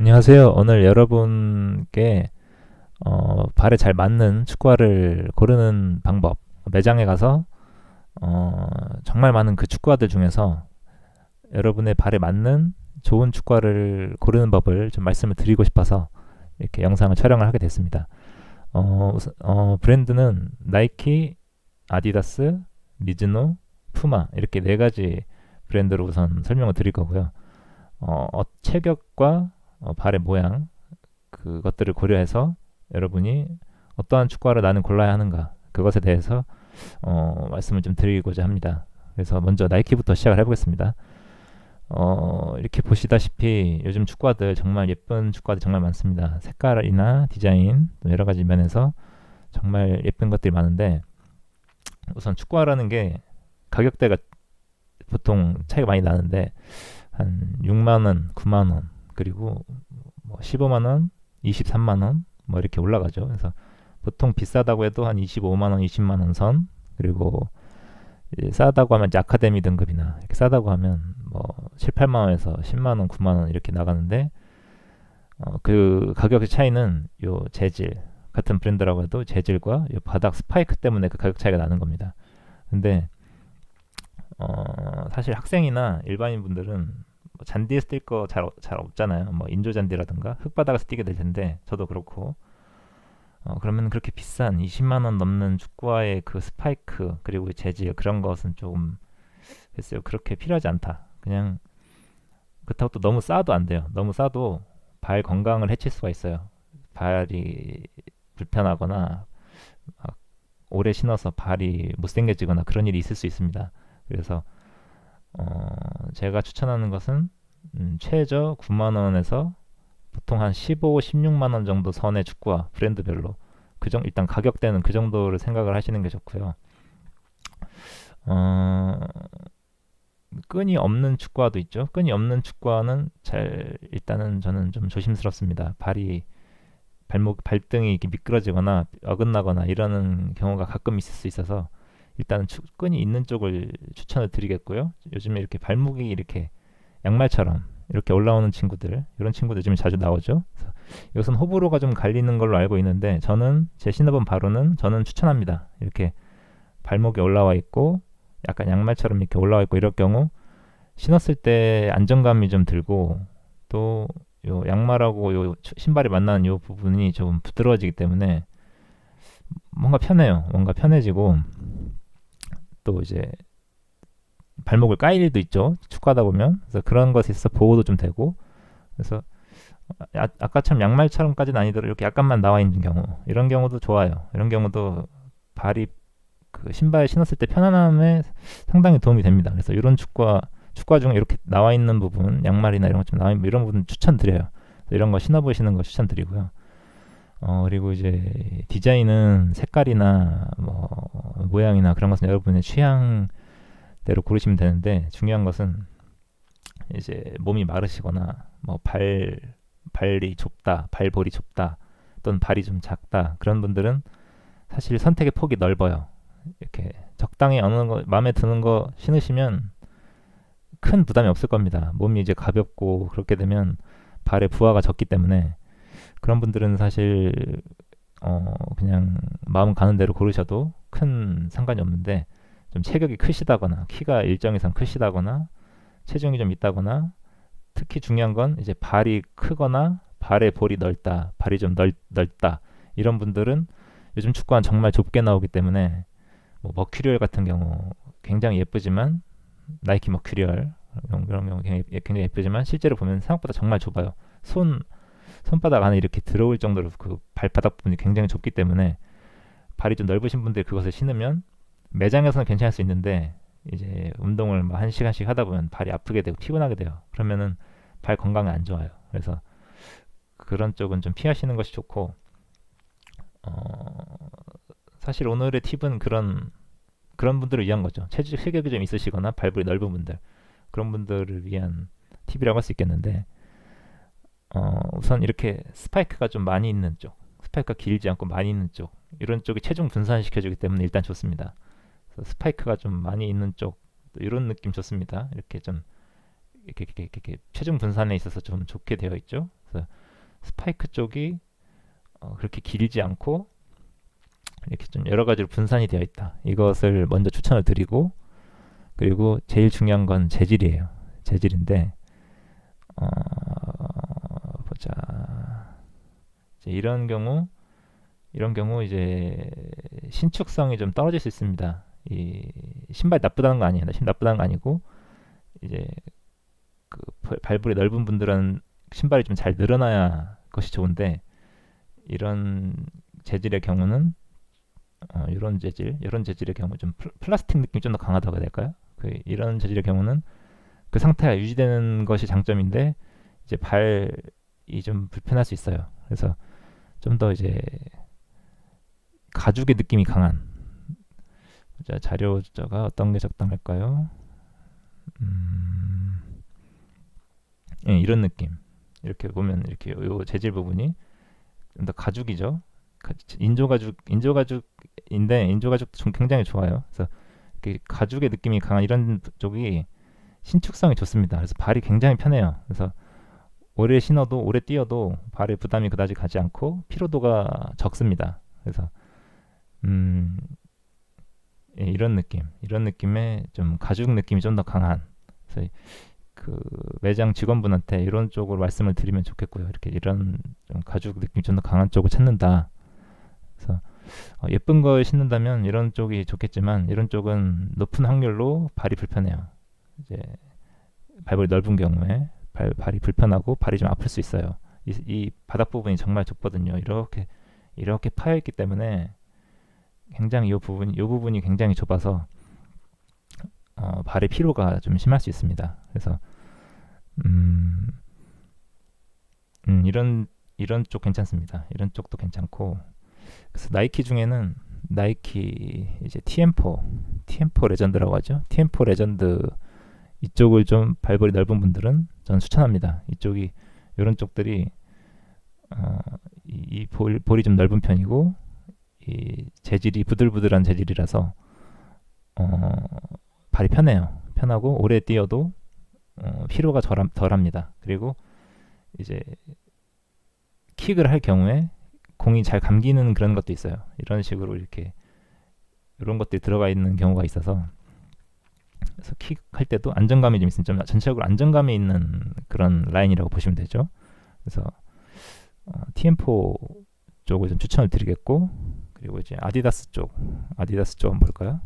안녕하세요. 오늘 여러분께 발에 잘 맞는 축구화를 고르는 방법, 매장에 가서 정말 많은 그 축구화들 중에서 여러분의 발에 맞는 좋은 축구화를 고르는 법을 좀 말씀을 드리고 싶어서 이렇게 영상을 촬영을 하게 됐습니다. 브랜드는 나이키, 아디다스, 미즈노, 푸마 이렇게 네 가지 브랜드로 우선 설명을 드릴 거고요. 체격과 발의 모양 그것들을 고려해서 여러분이 어떠한 축구화를 나는 골라야 하는가 그것에 대해서 말씀을 좀 드리고자 합니다. 그래서 먼저 나이키부터 시작을 해보겠습니다. 이렇게 보시다시피 요즘 축구화들 정말 예쁜 축구화들 정말 많습니다. 색깔이나 디자인 또 여러 가지 면에서 정말 예쁜 것들이 많은데 우선 축구화라는 게 가격대가 보통 차이가 많이 나는데 한 6만 원, 9만 원 그리고 뭐 15만 원, 23만 원 뭐 이렇게 올라가죠. 그래서 보통 비싸다고 해도 한 25만 원, 20만 원 선 그리고 이제 싸다고 하면 이제 아카데미 등급이나 이렇게 싸다고 하면 뭐 7, 8만 원에서 10만 원, 9만 원 이렇게 나가는데 그 가격의 차이는 요 재질 같은 브랜드라고 해도 재질과 요 바닥 스파이크 때문에 그 가격 차이가 나는 겁니다. 근데 사실 학생이나 일반인 분들은 뭐 잔디에서 뛸 거 잘 없잖아요. 뭐 인조 잔디라든가 흙바닥에서 뛰게 될 텐데 저도 그렇고 그러면 그렇게 비싼 20만 원 넘는 축구화의 그 스파이크 그리고 재질 그런 것은 조금 글쎄요 그렇게 필요하지 않다. 그냥 그렇다고 또 너무 싸도 안 돼요. 너무 싸도 발 건강을 해칠 수가 있어요. 발이 불편하거나 오래 신어서 발이 못생겨지거나 그런 일이 있을 수 있습니다. 그래서 제가 추천하는 것은 최저 9만 원에서 보통 한 15, 16만 원 정도 선의 축구화 브랜드별로 일단 가격대는 그 정도를 생각을 하시는 게 좋고요. 어, 끈이 없는 축구화도 있죠. 끈이 없는 축구화는 일단은 저는 좀 조심스럽습니다. 발등이 이렇게 미끄러지거나 어긋나거나 이러는 경우가 가끔 있을 수 있어서 일단은 끈이 있는 쪽을 추천을 드리겠고요. 요즘에 이렇게 발목이 이렇게 양말처럼 이렇게 올라오는 친구들, 이런 친구들 요즘에 자주 나오죠. 그래서 이것은 호불호가 좀 갈리는 걸로 알고 있는데 저는 제 신어본 바로는 저는 추천합니다. 이렇게 발목이 올라와 있고 약간 양말처럼 이렇게 올라와 있고 이럴 경우 신었을 때 안정감이 좀 들고 또 요 양말하고 요 신발이 만나는 요 부분이 좀 부드러워지기 때문에 뭔가 편해요. 뭔가 편해지고 또 이제 발목을 까일 일도 있죠. 축구하다 보면. 그래서 그런 것에 있어서 보호도 좀 되고. 그래서 아까처럼 양말처럼까지는 아니더라도 이렇게 약간만 나와 있는 경우 이런 경우도 좋아요. 이런 경우도 발이 그 신발 신었을 때 편안함에 상당히 도움이 됩니다. 그래서 이런 축구화 중에 이렇게 나와 있는 부분 양말이나 이런 것 좀 나와 있는 이런 부분 추천드려요. 이런 거 신어보시는 거 추천드리고요. 그리고 이제 디자인은 색깔이나 뭐 모양이나 그런 것은 여러분의 취향대로 고르시면 되는데 중요한 것은 이제 몸이 마르시거나 뭐 발이 좁다, 발볼이 좁다, 또는 발이 좀 작다 그런 분들은 사실 선택의 폭이 넓어요. 이렇게 적당히 어느 거 마음에 드는 거 신으시면 큰 부담이 없을 겁니다. 몸이 이제 가볍고 그렇게 되면 발의 부하가 적기 때문에 그런 분들은 사실 그냥 마음 가는 대로 고르셔도 큰 상관이 없는데 좀 체격이 크시다거나 키가 일정 이상 크시다거나 체중이 좀 있다거나 특히 중요한 건 이제 발이 크거나 발의 볼이 넓다, 발이 좀 넓다 이런 분들은 요즘 축구는 정말 좁게 나오기 때문에 뭐 머큐리얼 같은 경우 굉장히 예쁘지만 나이키 머큐리얼 그런 경우 굉장히 예쁘지만 실제로 보면 생각보다 정말 좁아요. 손바닥 안에 이렇게 들어올 정도로 그 발바닥 부분이 굉장히 좁기 때문에 발이 좀 넓으신 분들이 그것을 신으면 매장에서는 괜찮을 수 있는데 이제 운동을 뭐 한 시간씩 하다 보면 발이 아프게 되고 피곤하게 돼요. 그러면은 발 건강에 안 좋아요. 그래서 그런 쪽은 좀 피하시는 것이 좋고 어, 사실 오늘의 팁은 그런 분들을 위한 거죠. 체격이 좀 있으시거나 발볼이 넓은 분들 그런 분들을 위한 팁이라고 할 수 있겠는데 우선 이렇게 스파이크가 좀 많이 있는 쪽, 스파이크가 길지 않고 많이 있는 쪽 이런 쪽이 체중 분산시켜주기 때문에 일단 좋습니다. 그래서 스파이크가 좀 많이 있는 쪽 이런 느낌 좋습니다. 이렇게 좀 이렇게 체중 분산에 있어서 좀 좋게 되어 있죠. 그래서 스파이크 쪽이 그렇게 길지 않고 이렇게 좀 여러 가지로 분산이 되어 있다. 이것을 먼저 추천을 드리고, 그리고 제일 중요한 건 재질이에요. 재질인데 보자. 이제 이런 경우 이제 신축성이 좀 떨어질 수 있습니다. 이 신발 나쁘다는 거 아니에요. 신발 나쁘다는 거 아니고 이제 그 발볼이 넓은 분들은 신발이 좀 잘 늘어나야 것이 좋은데, 이런 재질의 경우는 이런 재질의 경우 좀 플라스틱 느낌이 좀 더 강하다고 해야 될까요? 이런 재질의 경우는 그 상태가 유지되는 것이 장점인데 이제 발이 좀 불편할 수 있어요. 그래서 좀 더 이제 가죽의 느낌이 강한, 자, 자료가 어떤 게 적당할까요? 예, 이런 느낌. 이렇게 보면 이렇게 요 재질 부분이 좀 더 가죽이죠. 인조가죽인데 인조가죽도 좀 굉장히 좋아요. 그래서 이렇게 가죽의 느낌이 강한 이런 쪽이 신축성이 좋습니다. 그래서 발이 굉장히 편해요. 그래서 오래 뛰어도 발에 부담이 그다지 가지 않고 피로도가 적습니다. 그래서 예, 이런 느낌의 좀 가죽 느낌이 좀 더 강한, 그래서 그 매장 직원분한테 이런 쪽으로 말씀을 드리면 좋겠고요. 이렇게 이런 좀 가죽 느낌이 좀 더 강한 쪽을 찾는다. 그래서 예쁜 걸 신는다면 이런 쪽이 좋겠지만, 이런 쪽은 높은 확률로 발이 불편해요. 이제 발볼이 넓은 경우에 발이 불편하고 발이 좀 아플 수 있어요. 이 바닥 부분이 정말 좁거든요. 이렇게 파여 있기 때문에 굉장히 이 부분이 굉장히 좁아서 발의 피로가 좀 심할 수 있습니다. 그래서 이런 쪽 괜찮습니다. 이런 쪽도 괜찮고, 그래서 나이키 중에는 나이키 이제 TM4 레전드라고 하죠. TM4 레전드, 이쪽을 좀 발볼이 넓은 분들은 저는 추천합니다. 이쪽이 이런 쪽들이 이 볼이 좀 넓은 편이고, 이 재질이 부들부들한 재질이라서 발이 편하고 오래 뛰어도 피로가 덜합니다. 그리고 이제 킥을 할 경우에 공이 잘 감기는 그런 것도 있어요. 이런 식으로 이런 것들이 들어가 있는 경우가 있어서, 그래서 킥할 때도 안정감이 좀 있으면, 좀 전체적으로 안정감이 있는 그런 라인이라고 보시면 되죠. 그래서 TM4 쪽을 좀 추천을 드리겠고, 그리고 이제 아디다스 쪽은 뭘까요?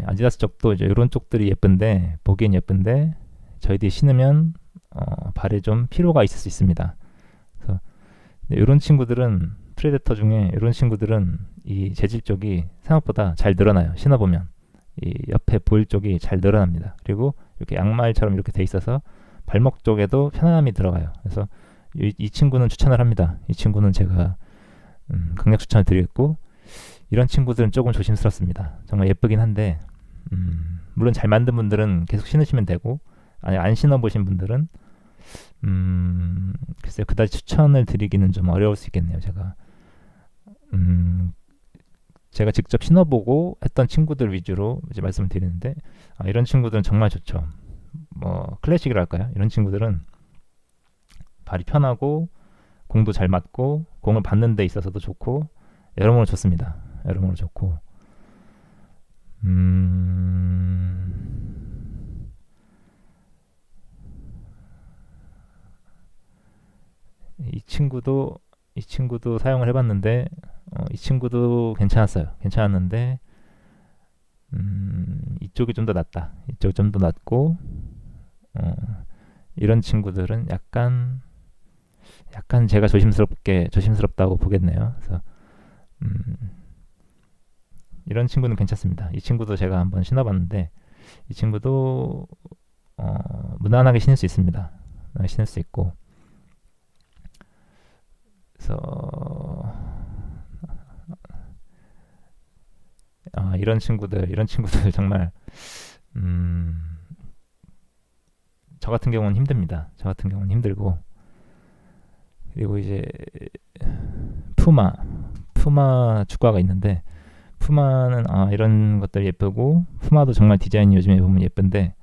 아디다스 쪽도 이제 이런 쪽들이 보기엔 예쁜데 저희들이 신으면 발에 좀 피로가 있을 수 있습니다. 그래서 이런 친구들은, 프레데터 중에 이런 친구들은 이 재질 쪽이 생각보다 잘 늘어나요. 신어보면 이 옆에 볼 쪽이 잘 늘어납니다. 그리고 이렇게 양말처럼 이렇게 돼 있어서 발목 쪽에도 편안함이 들어가요. 그래서 이 친구는 추천을 합니다. 이 친구는 제가 강력 추천을 드리겠고, 이런 친구들은 조금 조심스럽습니다. 정말 예쁘긴 한데 물론 잘 만든 분들은 계속 신으시면 되고, 아니 안 신어보신 분들은 글쎄요, 그다지 추천을 드리기는 좀 어려울 수 있겠네요. 제가 직접 신어보고 했던 친구들 위주로 이제 말씀을 드리는데, 이런 친구들은 정말 좋죠. 뭐 클래식이랄까요? 이런 친구들은 발이 편하고 공도 잘 맞고 공을 받는 데 있어서도 좋고 여러모로 좋습니다. 여러모로 좋고, 이 친구도 사용을 해봤는데 이 친구도 괜찮았는데 이쪽이 좀 더 낫다. 이쪽이 좀 더 낫고, 이런 친구들은 약간 제가 조심스럽다고 보겠네요. 그래서 이런 친구는 괜찮습니다. 이 친구도 제가 한번 신어봤는데 이 친구도 무난하게 신을 수 있습니다. 신을 수 있고, 그래서 이런 친구들 정말 저 같은 경우는 힘듭니다. 힘들고, 그리고 이제 푸마 축구화가 있는데, 푸마는 이런 것들 예쁘고, 푸마도 정말 디자인이 요즘에 보면 예쁜데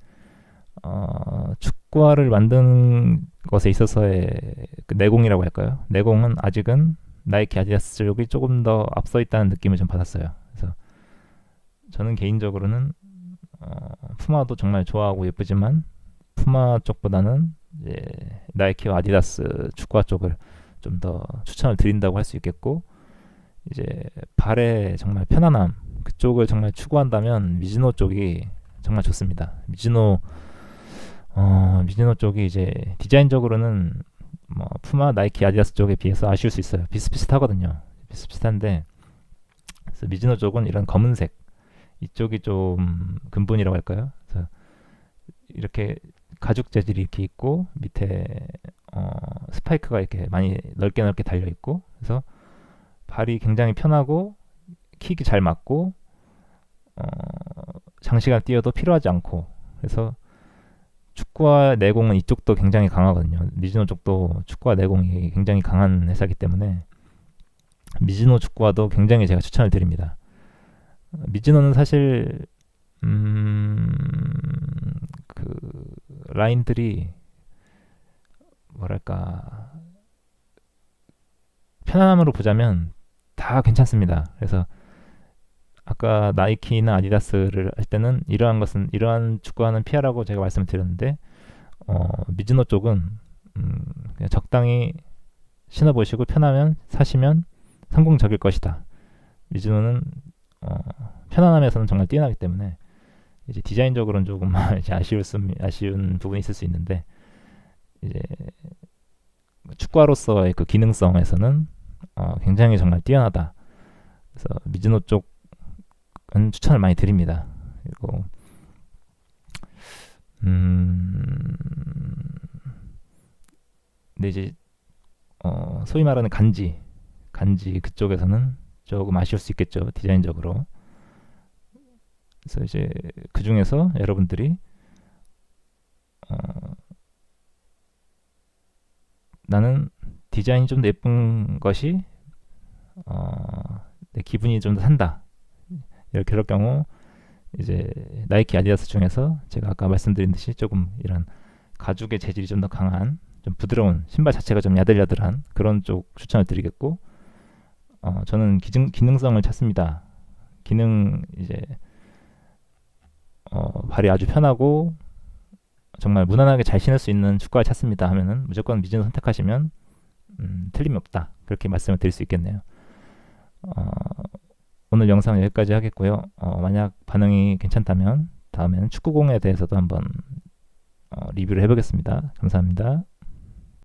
축구화를 만든 것에 있어서의 그 내공이라고 할까요? 내공은 아직은 나이키 아디다스 쪽이 조금 더 앞서 있다는 느낌을 좀 받았어요. 그래서 저는 개인적으로는 푸마도 정말 좋아하고 예쁘지만 푸마 쪽보다는 이제 나이키와 아디다스 축구화 쪽을 좀 더 추천을 드린다고 할 수 있겠고, 이제 발의 정말 편안함 그쪽을 정말 추구한다면 미즈노 쪽이 정말 좋습니다. 미즈노 쪽이 이제 디자인적으로는 뭐 푸마, 나이키, 아디다스 쪽에 비해서 아쉬울 수 있어요. 비슷비슷하거든요. 비슷비슷한데, 그래서 미즈노 쪽은 이런 검은색 이쪽이 좀 근본이라고 할까요? 그래서 이렇게 가죽 재질이 이렇게 있고 밑에 스파이크가 이렇게 많이 넓게 넓게 달려 있고, 그래서 발이 굉장히 편하고 킥이 잘 맞고 장시간 뛰어도 필요하지 않고, 그래서 축구와 내공은 이쪽도 굉장히 강하거든요. 미즈노 쪽도 축구와 내공이 굉장히 강한 회사이기 때문에 미즈노 축구화도 굉장히 제가 추천을 드립니다. 미즈노는 사실 그 라인들이 뭐랄까 편안함으로 보자면 다 괜찮습니다. 그래서 아까 나이키나 아디다스를 할 때는 이러한 축구화는 피하라고 제가 말씀을 드렸는데, 미즈노 쪽은 그냥 적당히 신어보시고 편하면 사시면 성공적일 것이다. 미즈노는 편안함에서는 정말 뛰어나기 때문에 이제 디자인적으로는 조금 이제 아쉬운 부분이 있을 수 있는데, 이제 축구화로서의 그 기능성에서는 굉장히 정말 뛰어나다. 그래서 미즈노 쪽은 추천을 많이 드립니다. 그리고 근데 이제 소위 말하는 간지 그쪽에서는 조금 아쉬울 수 있겠죠, 디자인적으로. 그래서 이제 그 중에서 여러분들이 나는 디자인이 좀 더 예쁜 것이 내 기분이 좀 더 산다, 이렇게 그럴 경우 이제 나이키 아디다스 중에서 제가 아까 말씀드린 듯이 조금 이런 가죽의 재질이 좀 더 강한 좀 부드러운 신발 자체가 좀 야들야들한 그런 쪽 추천을 드리겠고, 저는 기능성을 찾습니다. 이제 발이 아주 편하고 정말 무난하게 잘 신을 수 있는 축구화를 찾습니다 하면은 무조건 미즈노 선택하시면 틀림이 없다, 그렇게 말씀을 드릴 수 있겠네요. 오늘 영상 여기까지 하겠고요. 만약 반응이 괜찮다면 다음에는 축구공에 대해서도 한번 리뷰를 해보겠습니다. 감사합니다.